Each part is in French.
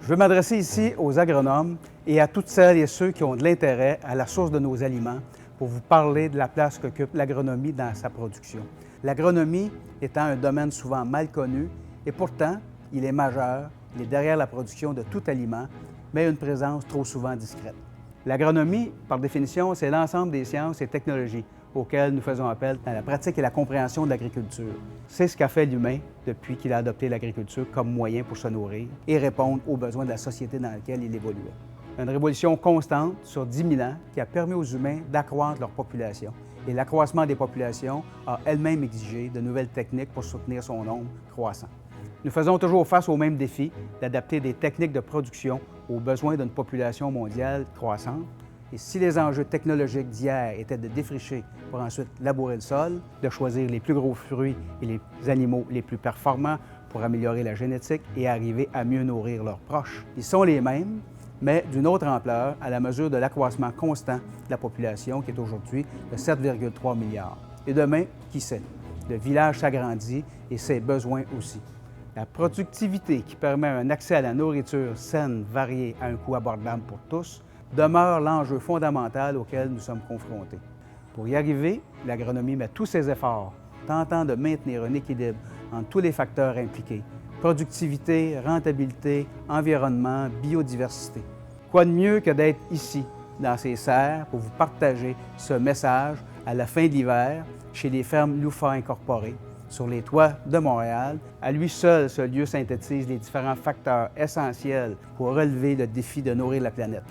Je veux m'adresser ici aux agronomes et à toutes celles et ceux qui ont de l'intérêt à la source de nos aliments pour vous parler de la place qu'occupe l'agronomie dans sa production. L'agronomie étant un domaine souvent mal connu et pourtant, il est majeur, il est derrière la production de tout aliment, mais une présence trop souvent discrète. L'agronomie, par définition, c'est l'ensemble des sciences et technologies auxquelles nous faisons appel dans la pratique et la compréhension de l'agriculture. C'est ce qu'a fait l'humain depuis qu'il a adopté l'agriculture comme moyen pour se nourrir et répondre aux besoins de la société dans laquelle il évoluait. Une révolution constante sur 10 000 ans qui a permis aux humains d'accroître leur population. Et l'accroissement des populations a elle-même exigé de nouvelles techniques pour soutenir son nombre croissant. Nous faisons toujours face au même défi d'adapter des techniques de production aux besoins d'une population mondiale croissante. Et si les enjeux technologiques d'hier étaient de défricher pour ensuite labourer le sol, de choisir les plus gros fruits et les animaux les plus performants pour améliorer la génétique et arriver à mieux nourrir leurs proches, ils sont les mêmes, mais d'une autre ampleur à la mesure de l'accroissement constant de la population qui est aujourd'hui de 7,3 milliards. Et demain, qui sait? Le village s'agrandit et ses besoins aussi. La productivité qui permet un accès à la nourriture saine, variée, à un coût abordable pour tous, demeure l'enjeu fondamental auquel nous sommes confrontés. Pour y arriver, l'agronomie met tous ses efforts, tentant de maintenir un équilibre entre tous les facteurs impliqués: productivité, rentabilité, environnement, biodiversité. Quoi de mieux que d'être ici, dans ces serres, pour vous partager ce message à la fin de l'hiver, chez les fermes Loufa Incorporées, sur les toits de Montréal. À lui seul, ce lieu synthétise les différents facteurs essentiels pour relever le défi de nourrir la planète.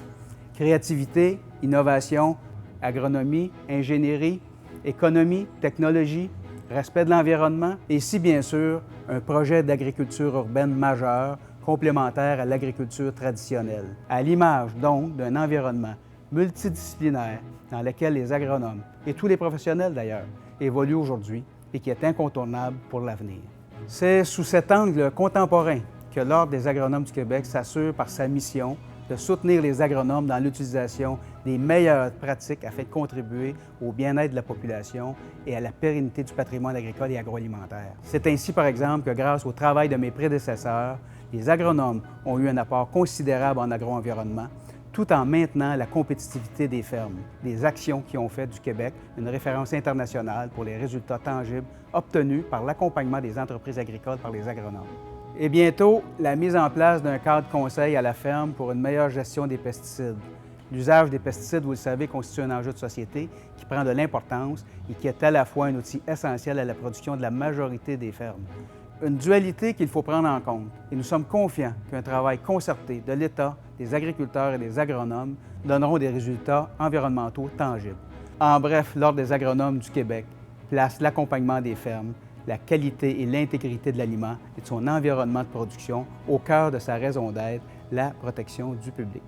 Créativité, innovation, agronomie, ingénierie, économie, technologie, respect de l'environnement et si bien sûr, un projet d'agriculture urbaine majeur complémentaire à l'agriculture traditionnelle, à l'image donc d'un environnement multidisciplinaire dans lequel les agronomes, et tous les professionnels d'ailleurs, évoluent aujourd'hui et qui est incontournable pour l'avenir. C'est sous cet angle contemporain que l'Ordre des agronomes du Québec s'assure par sa mission de soutenir les agronomes dans l'utilisation des meilleures pratiques afin de contribuer au bien-être de la population et à la pérennité du patrimoine agricole et agroalimentaire. C'est ainsi, par exemple, que grâce au travail de mes prédécesseurs, les agronomes ont eu un apport considérable en agro-environnement, tout en maintenant la compétitivité des fermes, des actions qui ont fait du Québec une référence internationale pour les résultats tangibles obtenus par l'accompagnement des entreprises agricoles par les agronomes. Et bientôt, la mise en place d'un cadre conseil à la ferme pour une meilleure gestion des pesticides. L'usage des pesticides, vous le savez, constitue un enjeu de société qui prend de l'importance et qui est à la fois un outil essentiel à la production de la majorité des fermes. Une dualité qu'il faut prendre en compte. Et nous sommes confiants qu'un travail concerté de l'État, des agriculteurs et des agronomes donneront des résultats environnementaux tangibles. En bref, l'Ordre des agronomes du Québec place l'accompagnement des fermes, la qualité et l'intégrité de l'aliment et de son environnement de production au cœur de sa raison d'être, la protection du public.